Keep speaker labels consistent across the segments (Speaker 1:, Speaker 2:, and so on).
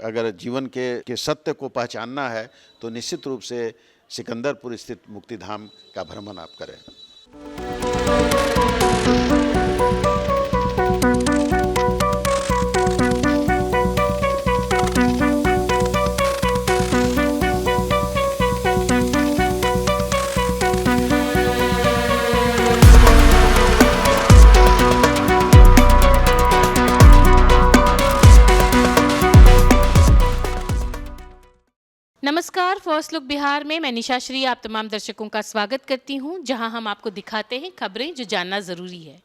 Speaker 1: अगर जीवन के सत्य को पहचानना है तो निश्चित रूप से सिकंदरपुर स्थित मुक्तिधाम का भ्रमण आप करें।
Speaker 2: नमस्कार, फर्स्ट लुक बिहार में मैं निशा श्री आप तमाम दर्शकों का स्वागत करती हूं, जहां हम आपको दिखाते हैं खबरें जो जानना ज़रूरी है।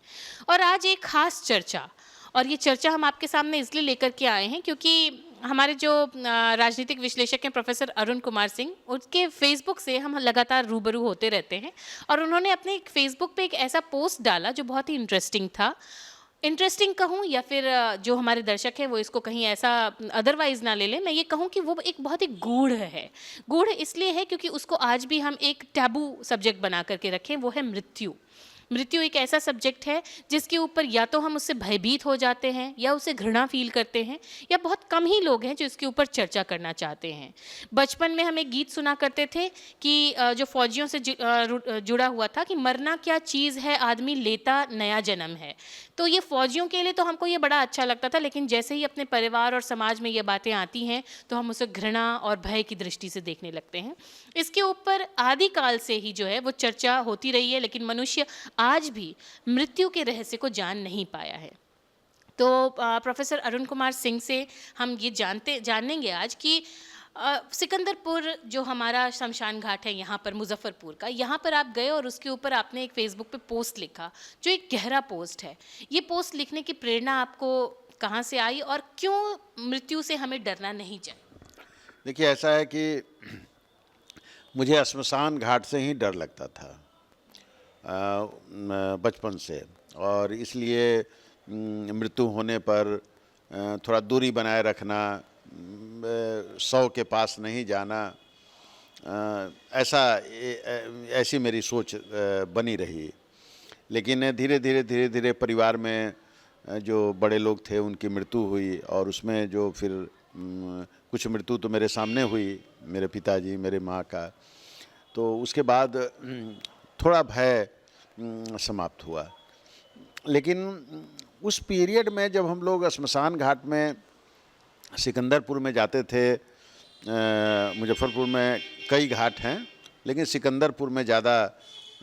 Speaker 2: और आज एक खास चर्चा, और ये चर्चा हम आपके सामने इसलिए लेकर के आए हैं क्योंकि हमारे जो राजनीतिक विश्लेषक हैं प्रोफेसर अरुण कुमार सिंह, उनके फेसबुक से हम लगातार रूबरू होते रहते हैं। और उन्होंने अपने फेसबुक पे एक ऐसा पोस्ट डाला जो बहुत ही इंटरेस्टिंग था। इंटरेस्टिंग कहूँ या फिर जो हमारे दर्शक हैं वो इसको कहीं ऐसा अदरवाइज ना ले लें, मैं ये कहूँ कि वो एक बहुत ही गूढ़ है। गूढ़ इसलिए है क्योंकि उसको आज भी हम एक टैबू सब्जेक्ट बना करके रखें, वो है मृत्यु। मृत्यु एक ऐसा सब्जेक्ट है जिसके ऊपर या तो हम उससे भयभीत हो जाते हैं या उसे घृणा फील करते हैं, या बहुत कम ही लोग हैं जो इसके ऊपर चर्चा करना चाहते हैं। बचपन में हम एक गीत सुना करते थे कि जो फौजियों से जुड़ा हुआ था कि मरना क्या चीज़ है, आदमी लेता नया जन्म है। तो ये फौजियों के लिए तो हमको ये बड़ा अच्छा लगता था, लेकिन जैसे ही अपने परिवार और समाज में ये बातें आती हैं तो हम उसे घृणा और भय की दृष्टि से देखने लगते हैं। इसके ऊपर आदिकाल से ही जो है वो चर्चा होती रही है, लेकिन मनुष्य आज भी मृत्यु के रहस्य को जान नहीं पाया है। तो प्रोफेसर अरुण कुमार सिंह से हम ये जानेंगे आज कि सिकंदरपुर जो हमारा शमशान घाट है यहाँ पर मुजफ्फरपुर का, यहाँ पर आप गए और उसके ऊपर आपने एक फेसबुक पे पोस्ट लिखा जो एक गहरा पोस्ट है। ये पोस्ट लिखने की प्रेरणा आपको कहाँ से आई और क्यों मृत्यु से हमें डरना नहीं चाहिए?
Speaker 1: देखिए, ऐसा है कि मुझे श्मशान घाट से ही डर लगता था बचपन से, और इसलिए मृत्यु होने पर थोड़ा दूरी बनाए रखना, 100 के पास नहीं जाना, ऐसी मेरी सोच बनी रही। लेकिन धीरे धीरे परिवार में जो बड़े लोग थे उनकी मृत्यु हुई, और उसमें जो फिर कुछ मृत्यु तो मेरे सामने हुई, मेरे पिताजी, मेरे माँ का। तो उसके बाद थोड़ा भय समाप्त हुआ। लेकिन उस पीरियड में जब हम लोग श्मशान घाट में सिकंदरपुर में जाते थे, मुजफ्फरपुर में कई घाट हैं लेकिन सिकंदरपुर में ज़्यादा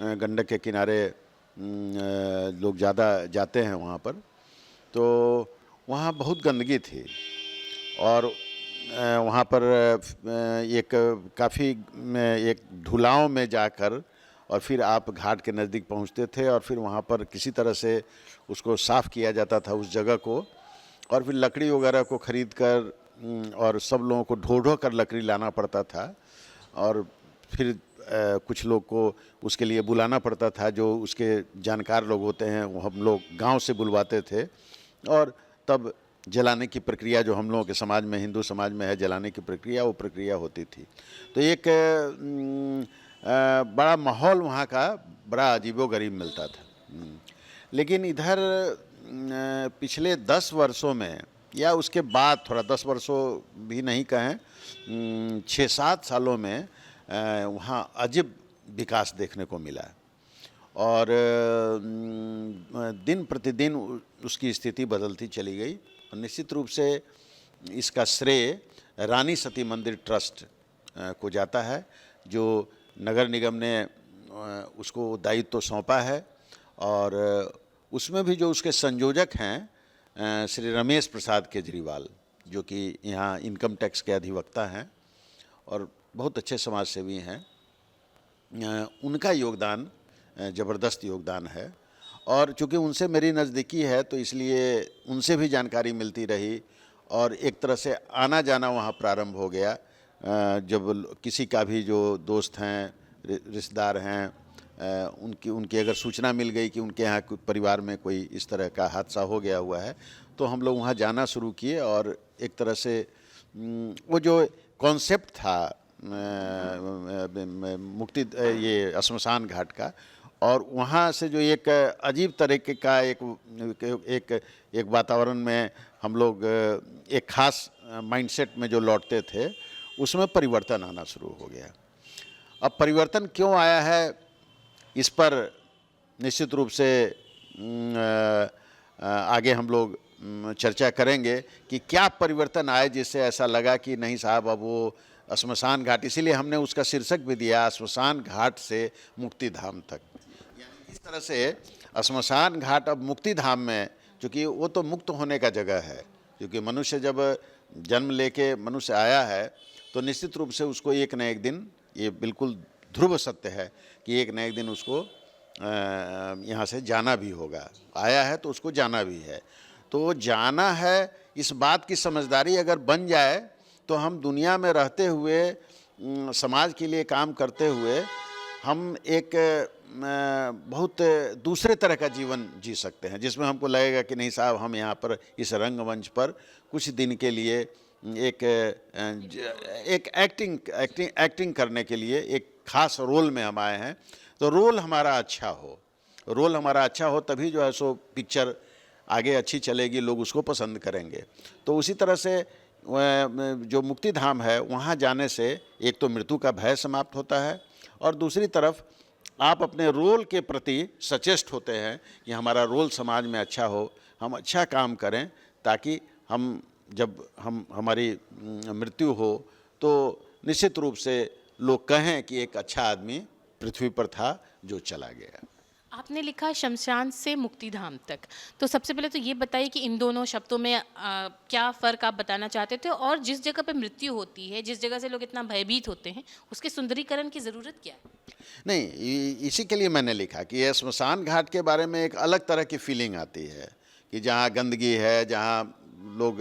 Speaker 1: गंडक के किनारे लोग ज़्यादा जाते हैं वहाँ पर। तो वहाँ बहुत गंदगी थी, और वहाँ पर एक ढुलाव में जाकर और फिर आप घाट के नज़दीक पहुँचते थे, और फिर वहाँ पर किसी तरह से उसको साफ़ किया जाता था उस जगह को, और फिर लकड़ी वगैरह को ख़रीद कर और सब लोगों को ढो कर लकड़ी लाना पड़ता था, और फिर कुछ लोग को उसके लिए बुलाना पड़ता था, जो उसके जानकार लोग होते हैं वो हम लोग गांव से बुलवाते थे, और तब जलाने की प्रक्रिया जो हम लोगों के समाज में, हिंदू समाज में है जलाने की प्रक्रिया, वो प्रक्रिया होती थी। तो एक बड़ा माहौल वहाँ का बड़ा अजीबोगरीब मिलता था। लेकिन इधर पिछले 10 वर्षों में, या उसके बाद थोड़ा 10 वर्षों भी नहीं कहें, 6-7 सालों में वहाँ अजीब विकास देखने को मिला, और दिन प्रतिदिन उसकी स्थिति बदलती चली गई। और निश्चित रूप से इसका श्रेय रानी सती मंदिर ट्रस्ट को जाता है, जो नगर निगम ने उसको दायित्व सौंपा है, और उसमें भी जो उसके संयोजक हैं श्री रमेश प्रसाद केजरीवाल, जो कि यहाँ इनकम टैक्स के अधिवक्ता हैं और बहुत अच्छे समाज सेवी हैं, उनका योगदान ज़बरदस्त योगदान है। और चूँकि उनसे मेरी नज़दीकी है तो इसलिए उनसे भी जानकारी मिलती रही, और एक तरह से आना जाना वहाँ प्रारंभ हो गया। जब किसी का भी जो दोस्त हैं, रिश्तेदार हैं, उनकी अगर सूचना मिल गई कि उनके यहाँ परिवार में कोई इस तरह का हादसा हो गया हुआ है, तो हम लोग वहाँ जाना शुरू किए। और एक तरह से वो जो कॉन्सेप्ट था ये श्मशान घाट का, और वहाँ से जो एक अजीब तरीके का एक वातावरण में हम लोग एक खास माइंडसेट में जो लौटते थे उसमें परिवर्तन आना शुरू हो गया। अब परिवर्तन क्यों आया है इस पर निश्चित रूप से आगे हम लोग चर्चा करेंगे कि क्या परिवर्तन आए जिससे ऐसा लगा कि नहीं साहब अब वो श्मशान घाट, इसीलिए हमने उसका शीर्षक भी दिया श्मशान घाट से मुक्ति धाम तक। यानी इस तरह से श्मशान घाट अब मुक्ति धाम में, क्योंकि वो तो मुक्त होने का जगह है, क्योंकि मनुष्य जब जन्म लेके मनुष्य आया है तो निश्चित रूप से उसको एक न एक दिन, ये बिल्कुल ध्रुव सत्य है कि एक न एक दिन उसको यहाँ से जाना भी होगा। आया है तो उसको जाना भी है, तो जाना है इस बात की समझदारी अगर बन जाए तो हम दुनिया में रहते हुए समाज के लिए काम करते हुए हम एक बहुत दूसरे तरह का जीवन जी सकते हैं, जिसमें हमको लगेगा कि नहीं साहब हम यहाँ पर इस रंगमंच पर कुछ दिन के लिए एक एक्टिंग करने के लिए एक खास रोल में हम आए हैं। तो रोल हमारा अच्छा हो तभी जो है सो पिक्चर आगे अच्छी चलेगी, लोग उसको पसंद करेंगे। तो उसी तरह से जो मुक्ति धाम है वहाँ जाने से एक तो मृत्यु का भय समाप्त होता है और दूसरी तरफ आप अपने रोल के प्रति सचेष्ट होते हैं कि हमारा रोल समाज में अच्छा हो, हम अच्छा काम करें, ताकि हम जब हमारी मृत्यु हो तो निश्चित रूप से लोग कहें कि एक अच्छा आदमी पृथ्वी पर था जो चला गया।
Speaker 2: आपने लिखा शमशान से मुक्ति धाम तक, तो सबसे पहले तो ये बताइए कि इन दोनों शब्दों में क्या फ़र्क आप बताना चाहते थे, और जिस जगह पे मृत्यु होती है, जिस जगह से लोग इतना भयभीत होते हैं, उसके सुंदरीकरण की ज़रूरत क्या है?
Speaker 1: नहीं, इसी के लिए मैंने लिखा कि ये श्मशान घाट के बारे में एक अलग तरह की फीलिंग आती है कि जहाँ गंदगी है, जहाँ लोग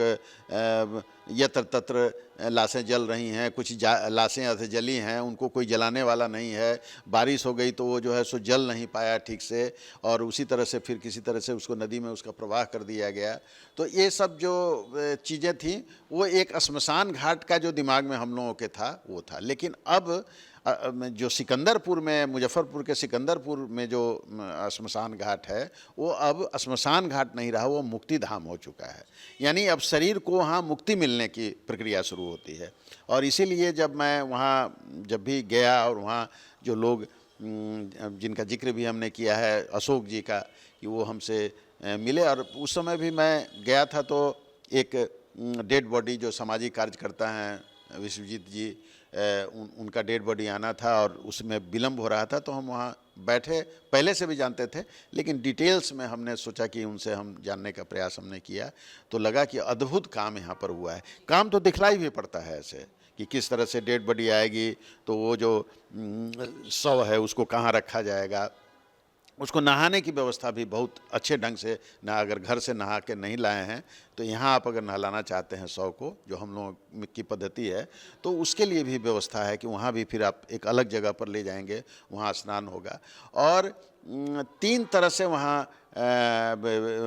Speaker 1: यत्र तत्र लाशें जल रही हैं, कुछ लाशें ऐसे जली हैं उनको कोई जलाने वाला नहीं है, बारिश हो गई तो वो जो है सो जल नहीं पाया ठीक से, और उसी तरह से फिर किसी तरह से उसको नदी में उसका प्रवाह कर दिया गया। तो ये सब जो चीज़ें थी वो एक श्मशान घाट का जो दिमाग में हम लोगों के था वो था। लेकिन अब जो सिकंदरपुर में, मुजफ्फरपुर के सिकंदरपुर में जो श्मशान घाट है वो अब श्मशान घाट नहीं रहा, वो मुक्ति धाम हो चुका है। यानी अब शरीर को वहाँ मुक्ति मिलने की प्रक्रिया शुरू होती है। और इसीलिए जब मैं वहाँ जब भी गया और वहाँ जो लोग जिनका जिक्र भी हमने किया है अशोक जी का, कि वो हमसे मिले, और उस समय भी मैं गया था तो एक डेड बॉडी जो सामाजिक कार्यकर्ता हैं विश्वजीत जी, उनका डेड बॉडी आना था और उसमें विलम्ब हो रहा था, तो हम वहाँ बैठे, पहले से भी जानते थे लेकिन डिटेल्स में हमने सोचा कि उनसे हम जानने का प्रयास हमने किया, तो लगा कि अद्भुत काम यहाँ पर हुआ है। काम तो दिखलाई भी पड़ता है ऐसे कि किस तरह से डेड बॉडी आएगी, तो वो जो शव है उसको कहाँ रखा जाएगा, उसको नहाने की व्यवस्था भी बहुत अच्छे ढंग से, ना अगर घर से नहा के नहीं लाए हैं तो यहाँ आप अगर नहलाना चाहते हैं शव को, जो हम लोगों की पद्धति है, तो उसके लिए भी व्यवस्था है कि वहाँ भी फिर आप एक अलग जगह पर ले जाएंगे, वहाँ स्नान होगा। और 3 तरह से वहाँ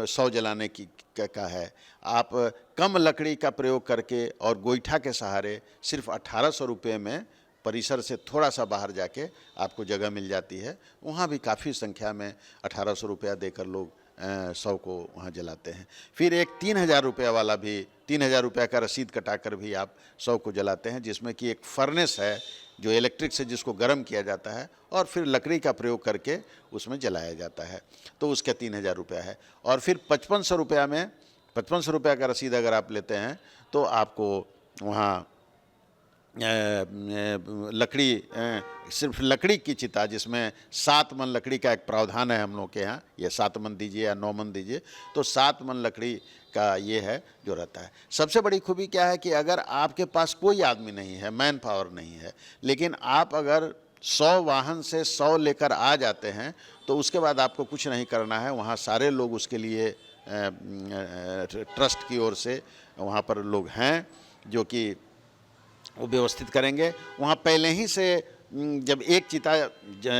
Speaker 1: शव जलाने की का है। आप कम लकड़ी का प्रयोग करके और गोईठा के सहारे सिर्फ 1800 रुपये में परिसर से थोड़ा सा बाहर जाके आपको जगह मिल जाती है, वहाँ भी काफ़ी संख्या में 1800 रुपया देकर लोग शव को वहाँ जलाते हैं। फिर एक 3000 रुपया वाला भी, 3000 रुपया का रसीद कटाकर भी आप शव को जलाते हैं, जिसमें कि एक फर्नेस है जो इलेक्ट्रिक से जिसको गर्म किया जाता है और फिर लकड़ी का प्रयोग करके उसमें जलाया जाता है, तो उसका 3000 रुपया है। और फिर 5500 रुपया में, 5500 रुपया का रसीद अगर आप लेते हैं तो आपको वहाँ लकड़ी, सिर्फ लकड़ी की चिता, जिसमें 7 मन लकड़ी का एक प्रावधान है हम लोग के यहाँ, ये 7 मन दीजिए या 9 मन दीजिए, तो 7 मन लकड़ी का ये है जो रहता है। सबसे बड़ी खूबी क्या है कि अगर आपके पास कोई आदमी नहीं है, मैन पावर नहीं है, लेकिन आप अगर 100 वाहन से 100 लेकर आ जाते हैं तो उसके बाद आपको कुछ नहीं करना है, वहाँ सारे लोग उसके लिए ट्रस्ट की ओर से वहाँ पर लोग हैं जो कि वो व्यवस्थित करेंगे। वहाँ पहले ही से जब एक चिता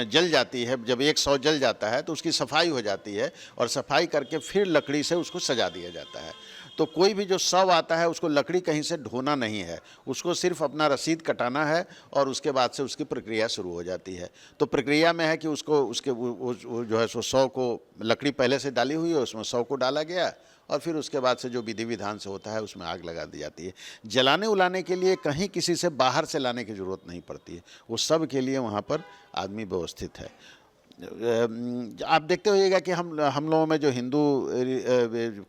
Speaker 1: जल जाती है, जब 100 जल जाता है तो उसकी सफाई हो जाती है और सफाई करके फिर लकड़ी से उसको सजा दिया जाता है। तो कोई भी जो शव आता है उसको लकड़ी कहीं से ढोना नहीं है, उसको सिर्फ अपना रसीद कटाना है और उसके बाद से उसकी प्रक्रिया शुरू हो जाती है। तो प्रक्रिया में है कि उसको उसके वो जो है सो शव को, लकड़ी पहले से डाली हुई है उसमें शव को डाला गया और फिर उसके बाद से जो विधि विधान से होता है उसमें आग लगा दी जाती है। जलाने उलाने के लिए कहीं किसी से बाहर से लाने की ज़रूरत नहीं पड़ती है, वो सब के लिए वहाँ पर आदमी व्यवस्थित है। आप देखते होइएगा कि हम लोगों में जो हिंदू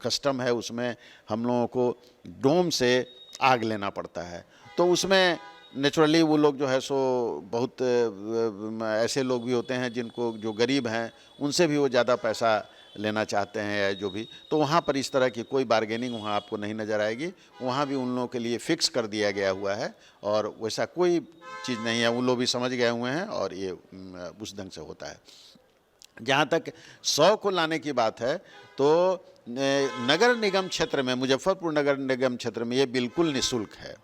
Speaker 1: कस्टम है उसमें हम लोगों को डोम से आग लेना पड़ता है, तो उसमें नेचुरली वो लोग जो है सो बहुत ऐसे लोग भी होते हैं जिनको जो गरीब हैं उनसे भी वो ज़्यादा पैसा लेना चाहते हैं या जो भी, तो वहाँ पर इस तरह की कोई बार्गेनिंग वहाँ आपको नहीं नज़र आएगी। वहाँ भी उन लोगों के लिए फ़िक्स कर दिया गया हुआ है और वैसा कोई चीज़ नहीं है, वो लोग भी समझ गए हुए हैं और ये उस ढंग से होता है। जहाँ तक 100 को लाने की बात है तो नगर निगम क्षेत्र में, मुजफ्फरपुर नगर निगम क्षेत्र में ये बिल्कुल निःशुल्क है।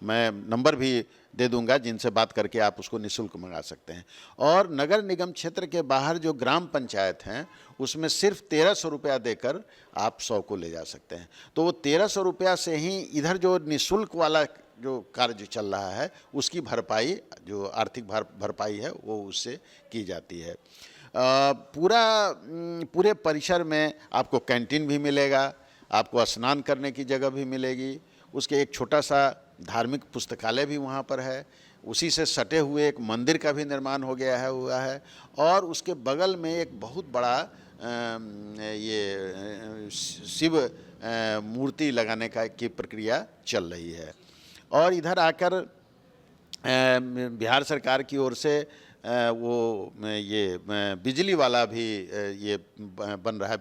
Speaker 1: मैं नंबर भी दे दूंगा जिनसे बात करके आप उसको निःशुल्क मंगा सकते हैं। और नगर निगम क्षेत्र के बाहर जो ग्राम पंचायत हैं उसमें सिर्फ 1300 रुपया देकर आप 100 को ले जा सकते हैं। तो वो 1300 रुपया से ही इधर जो निःशुल्क वाला जो कार्य चल रहा है उसकी भरपाई, जो आर्थिक भरपाई है वो उससे की जाती है। पूरे परिसर में आपको कैंटीन भी मिलेगा, आपको स्नान करने की जगह भी मिलेगी, उसके एक छोटा सा धार्मिक पुस्तकालय भी वहाँ पर है, उसी से सटे हुए एक मंदिर का भी निर्माण हो गया है हुआ है और उसके बगल में एक बहुत बड़ा ये शिव मूर्ति लगाने की प्रक्रिया चल रही है। और इधर आकर बिहार सरकार की ओर से वो ये बिजली वाला भी ये बन रहा है,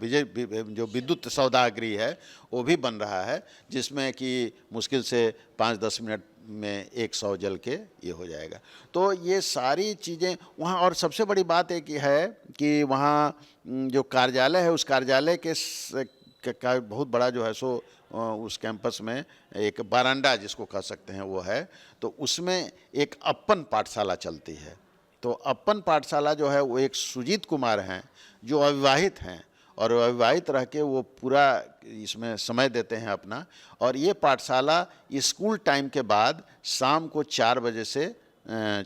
Speaker 1: जो विद्युत सौदागृह है वो भी बन रहा है, जिसमें कि मुश्किल से 5-10 मिनट में 100 जल के ये हो जाएगा। तो ये सारी चीज़ें वहाँ, और सबसे बड़ी बात एक है कि वहाँ जो कार्यालय है उस कार्यालय का बहुत बड़ा जो है सो उस कैंपस में एक बारांडा जिसको कह सकते हैं वो है, तो उसमें एक अप्पन पाठशाला चलती है। तो अप्पन पाठशाला जो है वो एक सुजीत कुमार हैं जो अविवाहित हैं और अविवाहित रह के वो पूरा इसमें समय देते हैं अपना। और ये पाठशाला स्कूल टाइम के बाद शाम को 4 बजे से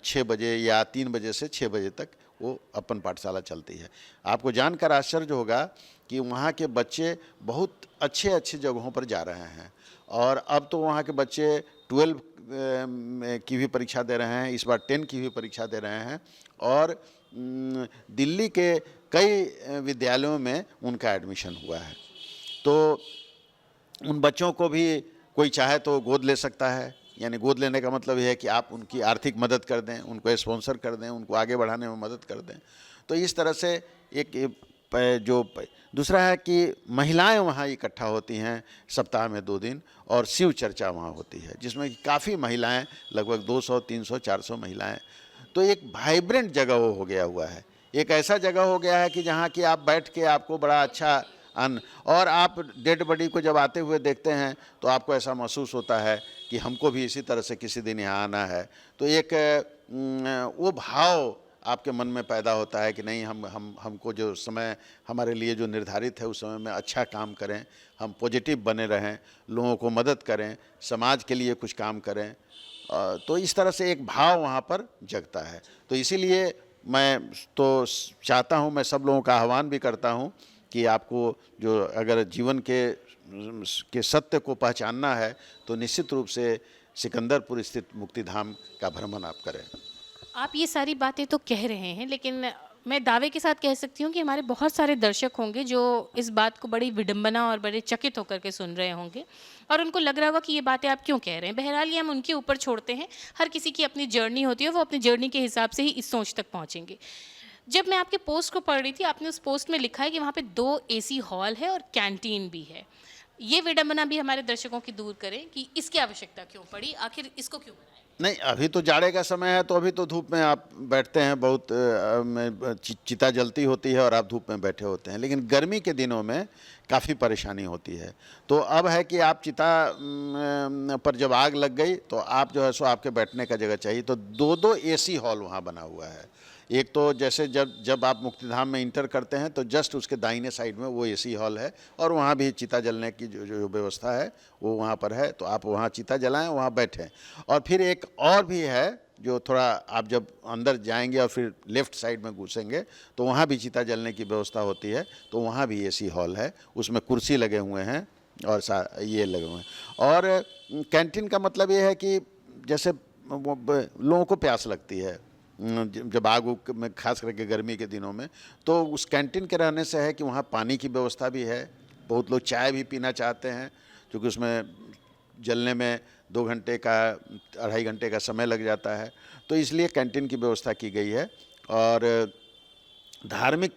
Speaker 1: 6 बजे या 3 बजे से 6 बजे तक वो अप्पन पाठशाला चलती है। आपको जानकर आश्चर्य होगा कि वहाँ के बच्चे बहुत अच्छे अच्छे जगहों पर जा रहे हैं और अब तो वहाँ के बच्चे 12 की भी परीक्षा दे रहे हैं, इस बार 10 की भी परीक्षा दे रहे हैं और दिल्ली के कई विद्यालयों में उनका एडमिशन हुआ है। तो उन बच्चों को भी कोई चाहे तो गोद ले सकता है, यानी गोद लेने का मतलब यह है कि आप उनकी आर्थिक मदद कर दें, उनको स्पॉन्सर कर दें, उनको आगे बढ़ाने में मदद कर दें। तो इस तरह से दूसरा है कि महिलाएं वहाँ इकट्ठा होती हैं सप्ताह में 2 दिन और शिव चर्चा वहाँ होती है, जिसमें काफ़ी महिलाएं, लगभग 200, 300, 400 महिलाएं। तो एक वाइब्रेंट जगह वो हो गया हुआ है, एक ऐसा जगह हो गया है कि जहाँ कि आप बैठ के आपको बड़ा अच्छा और आप डेड बॉडी को जब आते हुए देखते हैं तो आपको ऐसा महसूस होता है कि हमको भी इसी तरह से किसी दिन यहाँ आना है। तो एक वो भाव आपके मन में पैदा होता है कि नहीं, हमको जो समय हमारे लिए जो निर्धारित है उस समय में अच्छा काम करें, हम पॉजिटिव बने रहें, लोगों को मदद करें, समाज के लिए कुछ काम करें। तो इस तरह से एक भाव वहाँ पर जगता है। तो इसीलिए मैं तो चाहता हूँ, मैं सब लोगों का आह्वान भी करता हूँ कि आपको जो अगर जीवन के सत्य को पहचानना है तो निश्चित रूप से सिकंदरपुर स्थित मुक्तिधाम का भ्रमण आप करें।
Speaker 2: आप ये सारी बातें तो कह रहे हैं, लेकिन मैं दावे के साथ कह सकती हूँ कि हमारे बहुत सारे दर्शक होंगे जो इस बात को बड़ी विडंबना और बड़े चकित होकर के सुन रहे होंगे और उनको लग रहा होगा कि ये बातें आप क्यों कह रहे हैं। बहरहाल ये हम उनके ऊपर छोड़ते हैं, हर किसी की अपनी जर्नी होती है, वो अपनी जर्नी के हिसाब से ही इस सोच तक पहुँचेंगे। जब मैं आपके पोस्ट को पढ़ रही थी, आपने उस पोस्ट में लिखा है कि वहाँ पे 2 AC हॉल है और कैंटीन भी है। ये विडंबना भी हमारे दर्शकों की दूर करें कि इसकी आवश्यकता क्यों पड़ी, आखिर इसको क्यों बनाया?
Speaker 1: नहीं, अभी तो जाड़े का समय है तो अभी तो धूप में आप बैठते हैं, बहुत चिता जलती होती है और आप धूप में बैठे होते हैं, लेकिन गर्मी के दिनों में काफ़ी परेशानी होती है। तो अब है कि आप चिता पर जब आग लग गई तो आप जो है सो आपके बैठने का जगह चाहिए, तो 2-2 AC हॉल वहाँ बना हुआ है। एक तो जैसे जब आप मुक्तिधाम में इंटर करते हैं तो जस्ट उसके दाहिने साइड में वो AC हॉल है और वहाँ भी चिता जलने की जो व्यवस्था है वो वहाँ पर है, तो आप वहाँ चिता जलाएं, वहाँ बैठें। और फिर एक और भी है जो थोड़ा आप जब अंदर जाएंगे और फिर लेफ़्ट साइड में घुसेंगे तो वहाँ भी चिता जलने की व्यवस्था होती है। तो वहाँ भी एसी हॉल है, उसमें कुर्सी लगे हुए हैं और ये लगे हुए हैं। और कैंटीन का मतलब ये है कि जैसे लोगों को प्यास लगती है जब आग उग में, खास करके गर्मी के दिनों में, तो उस कैंटीन के रहने से है कि वहाँ पानी की व्यवस्था भी है। बहुत लोग चाय भी पीना चाहते हैं क्योंकि उसमें जलने में 2 घंटे का 2.5 घंटे का समय लग जाता है, तो इसलिए कैंटीन की व्यवस्था की गई है। और धार्मिक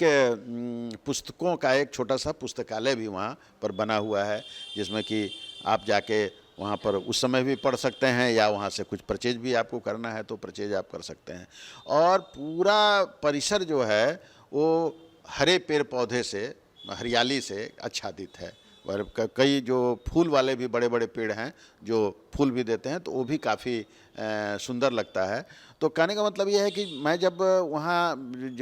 Speaker 1: पुस्तकों का एक छोटा सा पुस्तकालय भी वहाँ पर बना हुआ है, जिसमें कि आप जाके वहाँ पर उस समय भी पढ़ सकते हैं या वहाँ से कुछ परचेज भी आपको करना है तो परचेज आप कर सकते हैं। और पूरा परिसर जो है वो हरे पेड़ पौधे से, हरियाली से आच्छादित है। और कई जो फूल वाले भी बड़े बड़े पेड़ हैं जो फूल भी देते हैं, तो वो भी काफ़ी सुंदर लगता है। तो कहने का मतलब ये है कि मैं जब वहाँ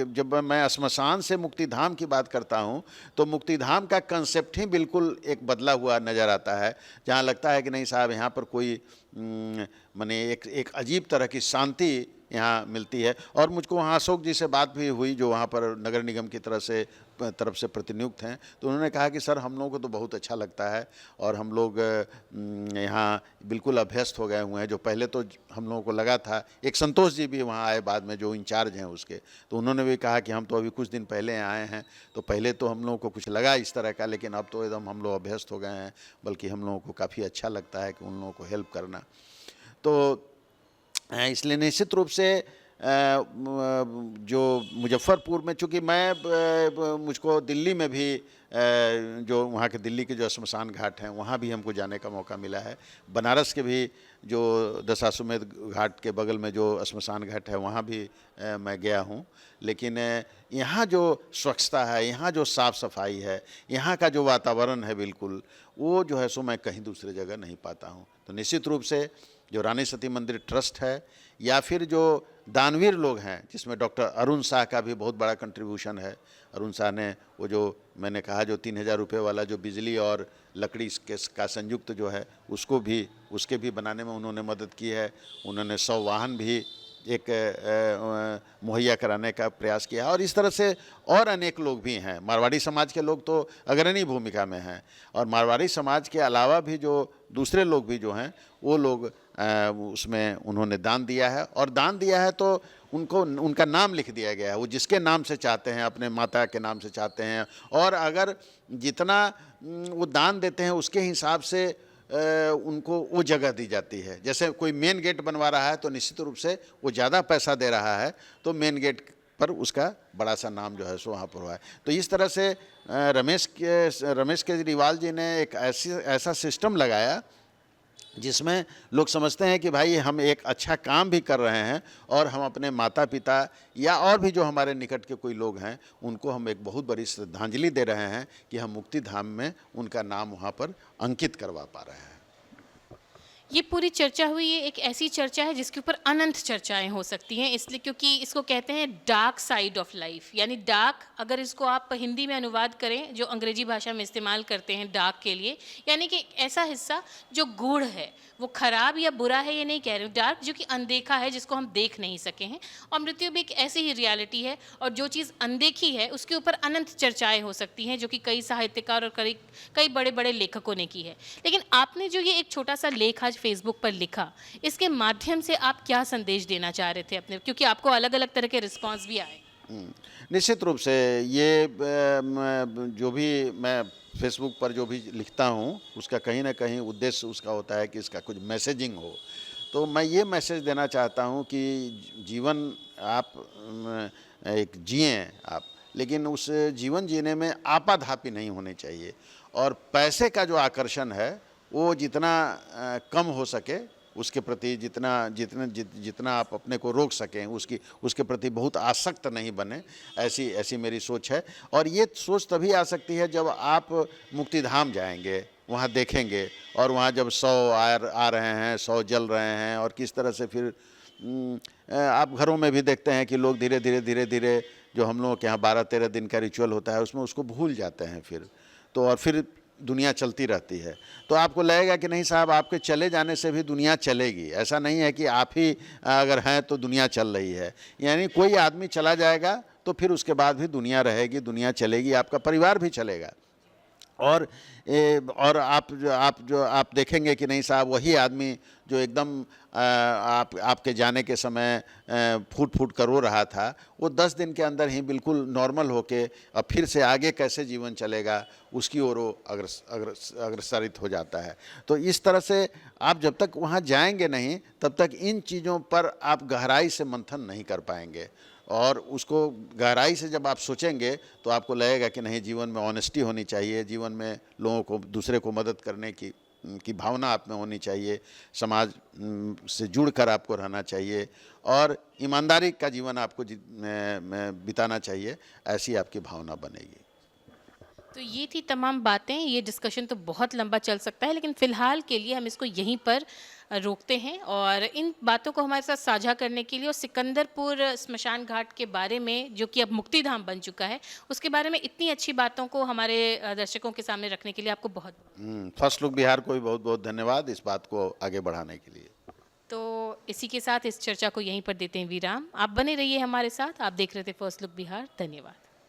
Speaker 1: जब मैं श्मशान से मुक्तिधाम की बात करता हूँ तो मुक्तिधाम का कंसेप्ट ही बिल्कुल एक बदला हुआ नज़र आता है, जहाँ लगता है कि नहीं साहब यहाँ पर कोई माने एक अजीब तरह की शांति यहाँ मिलती है। और मुझको वहाँ अशोक जी से बात भी हुई जो वहाँ पर नगर निगम की तरफ से प्रतिनियुक्त हैं, तो उन्होंने कहा कि सर हम लोगों को तो बहुत अच्छा लगता है और हम लोग यहाँ बिल्कुल अभ्यस्त हो गए हुए हैं। जो पहले तो हम लोगों को लगा था, एक संतोष जी भी वहाँ आए बाद में जो इंचार्ज हैं उसके, तो उन्होंने भी कहा कि हम तो अभी कुछ दिन पहले आए हैं, तो पहले तो हम लोगों को कुछ लगा इस तरह का, लेकिन अब तो एकदम हम लोग अभ्यस्त हो गए हैं, बल्कि हम लोगों को काफ़ी अच्छा लगता है कि उन लोगों को हेल्प करना। तो इसलिए निश्चित रूप से जो मुजफ्फरपुर में, चूँकि मुझको दिल्ली में भी जो वहाँ के दिल्ली के जो श्मशान घाट हैं वहाँ भी हमको जाने का मौका मिला है। बनारस के भी जो दशाश्वमेध घाट के बगल में जो श्मशान घाट है वहाँ भी मैं गया हूँ। लेकिन यहाँ जो स्वच्छता है, यहाँ जो साफ़ सफाई है, यहाँ का जो वातावरण है बिल्कुल, वो जो है सो मैं कहीं दूसरे जगह नहीं पाता हूँ। तो निश्चित रूप से जो रानी सती मंदिर ट्रस्ट है या फिर जो दानवीर लोग हैं, जिसमें डॉक्टर अरुण शाह का भी बहुत बड़ा कंट्रीब्यूशन है। अरुण शाह ने वो जो मैंने कहा जो 3000 रुपये वाला जो बिजली और लकड़ी का संयुक्त जो है उसके भी बनाने में उन्होंने मदद की है। उन्होंने 100 वाहन भी एक मुहैया कराने का प्रयास किया। और इस तरह से और अनेक लोग भी हैं। मारवाड़ी समाज के लोग तो अग्रणी भूमिका में हैं, और मारवाड़ी समाज के अलावा भी जो दूसरे लोग भी जो हैं वो लोग उसमें उन्होंने दान दिया है। और दान दिया है तो उनका नाम लिख दिया गया है, वो जिसके नाम से चाहते हैं, अपने माता के नाम से चाहते हैं, और अगर जितना वो दान देते हैं उसके हिसाब से उनको वो जगह दी जाती है। जैसे कोई मेन गेट बनवा रहा है तो निश्चित रूप से वो ज़्यादा पैसा दे रहा है, तो मेन गेट पर उसका बड़ा सा नाम जो है सो वहाँ पर हुआ है। तो इस तरह से रमेश केजरीवाल जी ने एक ऐसा सिस्टम लगाया जिसमें लोग समझते हैं कि भाई हम एक अच्छा काम भी कर रहे हैं, और हम अपने माता पिता या और भी जो हमारे निकट के कोई लोग हैं उनको हम एक बहुत बड़ी श्रद्धांजलि दे रहे हैं कि हम मुक्ति धाम में उनका नाम वहाँ पर अंकित करवा पा रहे हैं।
Speaker 2: ये पूरी चर्चा हुई, ये एक ऐसी चर्चा है जिसके ऊपर अनंत चर्चाएं हो सकती हैं, इसलिए क्योंकि इसको कहते हैं डार्क साइड ऑफ लाइफ, यानी डार्क, अगर इसको आप हिंदी में अनुवाद करें जो अंग्रेजी भाषा में इस्तेमाल करते हैं डार्क के लिए, यानी कि ऐसा हिस्सा जो गूढ़ है, वो खराब या बुरा है ये नहीं कह रही हूँ, डार्क जो कि अनदेखा है, जिसको हम देख नहीं सके हैं। और मृत्यु भी एक ऐसी ही रियलिटी है, और जो चीज़ अनदेखी है उसके ऊपर अनंत चर्चाएं हो सकती हैं, जो कि कई साहित्यकार और कई बड़े बड़े लेखकों ने की है। लेकिन आपने जो ये एक छोटा सा लेख आज फेसबुक पर लिखा, इसके माध्यम से आप क्या संदेश देना चाह रहे थे अपने, क्योंकि आपको अलग अलग तरह के रिस्पॉन्स भी आए?
Speaker 1: निश्चित रूप से ये जो भी मैं फेसबुक पर जो भी लिखता हूँ उसका कहीं ना कहीं उद्देश्य उसका होता है कि इसका कुछ मैसेजिंग हो। तो मैं ये मैसेज देना चाहता हूँ कि जीवन आप एक जिएँ आप, लेकिन उस जीवन जीने में आपाधापी नहीं होनी चाहिए, और पैसे का जो आकर्षण है वो जितना कम हो सके उसके प्रति जितना आप अपने को रोक सकें उसके प्रति बहुत आसक्त नहीं बने, ऐसी मेरी सोच है। और ये सोच तभी आ सकती है जब आप मुक्तिधाम जाएंगे, वहाँ देखेंगे, और वहाँ जब 100 आ रहे हैं, 100 जल रहे हैं, और किस तरह से फिर आप घरों में भी देखते हैं कि लोग धीरे धीरे जो हम लोगों के यहाँ 12-13 दिन का रिचुअल होता है उसमें उसको भूल जाते हैं फिर। तो और फिर दुनिया चलती रहती है। तो आपको लगेगा कि नहीं साहब, आपके चले जाने से भी दुनिया चलेगी। ऐसा नहीं है कि आप ही अगर हैं तो दुनिया चल रही है। यानी कोई आदमी चला जाएगा तो फिर उसके बाद भी दुनिया रहेगी, दुनिया चलेगी, आपका परिवार भी चलेगा। और और आप देखेंगे कि नहीं साहब, वही आदमी जो एकदम आपके जाने के समय फूट फूट कर रो रहा था, वो 10 दिन के अंदर ही बिल्कुल नॉर्मल होके अब फिर से आगे कैसे जीवन चलेगा उसकी ओर वो अग्रसरित हो जाता है। तो इस तरह से आप जब तक वहाँ जाएंगे नहीं, तब तक इन चीज़ों पर आप गहराई से मंथन नहीं कर पाएंगे। और उसको गहराई से जब आप सोचेंगे तो आपको लगेगा कि नहीं, जीवन में ऑनेस्टी होनी चाहिए, जीवन में लोगों को, दूसरे को मदद करने की भावना आप में होनी चाहिए, समाज से जुड़कर आपको रहना चाहिए और ईमानदारी का जीवन आपको बिताना चाहिए। ऐसी आपकी भावना बनेगी।
Speaker 2: तो ये थी तमाम बातें। ये डिस्कशन तो बहुत लंबा चल सकता है, लेकिन फ़िलहाल के लिए हम इसको यहीं पर रोकते हैं। और इन बातों को हमारे साथ साझा करने के लिए और सिकंदरपुर स्मशान घाट के बारे में, जो कि अब मुक्तिधाम बन चुका है, उसके बारे में इतनी अच्छी बातों को हमारे दर्शकों के सामने रखने के लिए आपको बहुत
Speaker 1: फर्स्ट लुक बिहार को भी बहुत बहुत धन्यवाद इस बात को आगे बढ़ाने के लिए।
Speaker 2: तो इसी के साथ इस चर्चा को यहीं पर देते हैं विराम। आप बने रहिए हमारे साथ। आप देख रहे थे फर्स्ट लुक बिहार। धन्यवाद।